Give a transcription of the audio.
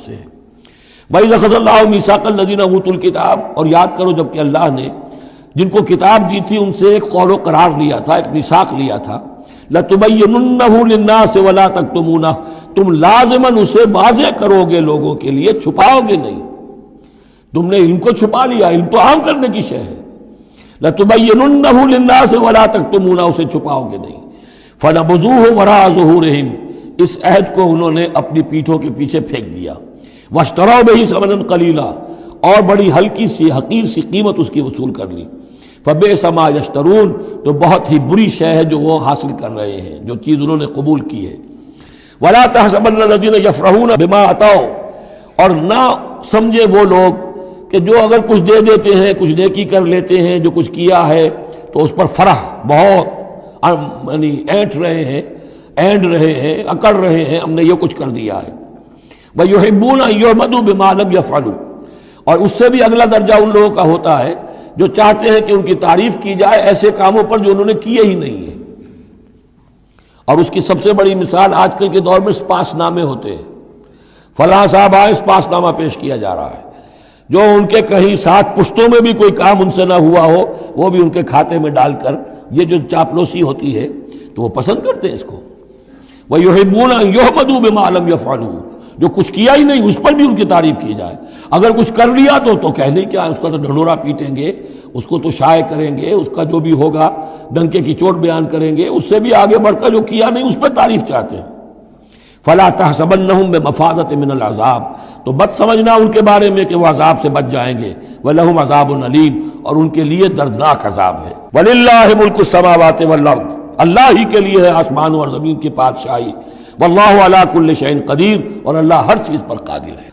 سے ہے۔ وَإِذْ أَخَذَ اللَّهُ مِيثَاقَ الَّذِينَ أُوتُوا الْكِتَابَ، اور یاد کرو جب کہ اللہ نے جن کو کتاب دی تھی ان سے ایک قول و قرار لیا تھا، ایک میثاق لیا تھا، لَتُبَيِّنُنَّهُ لِلنَّاسِ وَلَا تَكْتُمُونَهُ، تم لازماً اسے واضح کرو گے لوگوں کے لیے، چھپاؤ گے نہیں۔ تم نے علم کو چھپا لیا، علم تو عام کرنے کی شے ہے۔ لَتُبَيِّنُنَّهُ لِلنَّاسِ وَلَا تَكْتُمُونَهُ، اسے چھپاؤ گے نہیں۔ فَنَبَذُوهُ وَرَاءَ ظُهُورِهِمْ، اس عہد کو انہوں نے اپنی پیٹھوں کے پیچھے پھینک دیا۔ وَاشْتَرَوْا بِهِ ثَمَنًا قَلِيلًا، اور بڑی ہلکی سی حقیر سی قیمت اس کی وصول کر لی۔ فَبِئْسَ مَا يَشْتَرُونَ، تو بہت ہی بری شے ہے جو وہ حاصل کر رہے ہیں، جو چیز انہوں نے قبول کی ہے۔ وَلَا تَحْسَبَنَّ الَّذِينَ يَفْرَحُونَ بِمَا أَتَوْا، اور نہ سمجھے وہ لوگ کہ جو اگر کچھ دے دیتے ہیں، کچھ نیکی کر لیتے ہیں، جو کچھ کیا ہے تو اس پر فرح بہت یعنی اینٹ رہے ہیں، اینڈ رہے ہیں، اکڑ رہے ہیں، ہم نے یہ کچھ کر دیا ہے۔ وَيُحِبُّونَ أَن يُحْمَدُوا بِمَا لَمْ يَفْعَلُوا، اور اس سے بھی اگلا درجہ ان لوگوں کا ہوتا ہے جو چاہتے ہیں کہ ان کی تعریف کی جائے ایسے کاموں پر جو انہوں نے کیے ہی نہیں ہیں۔ اور اس کی سب سے بڑی مثال آج کل کے دور میں سپاس نامے ہوتے ہیں، فلاں صاحب آئے سپاس نامہ پیش کیا جا رہا ہے، جو ان کے کہیں 60 پشتوں میں بھی کوئی کام ان سے نہ ہوا ہو وہ بھی ان کے کھاتے میں ڈال کر، یہ جو چاپلوسی ہوتی ہے تو وہ پسند کرتے ہیں اس کو۔ وَيُحِبُّونَ أَن يُحْمَدُوا بِمَا لَمْ يَفْعَلُوا، جو کچھ کیا ہی نہیں اس پر بھی ان کی تعریف کی جائے، اگر کچھ کر لیا تو کہنے کیا ہے، اس کا تو ڈھنڈورا پیٹیں گے، اس کو تو شائع کریں گے، اس کا جو بھی ہوگا ڈنکے کی چوٹ بیان کریں گے، اس سے بھی آگے بڑھ کر جو کیا نہیں اس پر تعریف چاہتے ہیں۔ فَلَا تَحْسَبَنَّهُم بِمَفَازَةٍ مِّنَ الْعَذَابِ، تو مت سمجھنا ان کے بارے میں کہ وہ عذاب سے بچ جائیں گے۔ وَلَهُمْ عَذَابٌ أَلِيمٌ، اور ان کے لیے دردناک عذاب ہے۔ وَلِلَّهِ مُلْكُ السَّمَاوَاتِ وَالْأَرْضِ، اللہ ہی کے لیے ہے آسمانوں اور زمین کی بادشاہی۔ وَاللَّهُ عَلَىٰ كُلِّ شَيْءٍ قَدِيرٌ، اور اللہ ہر چیز پر قادر ہے۔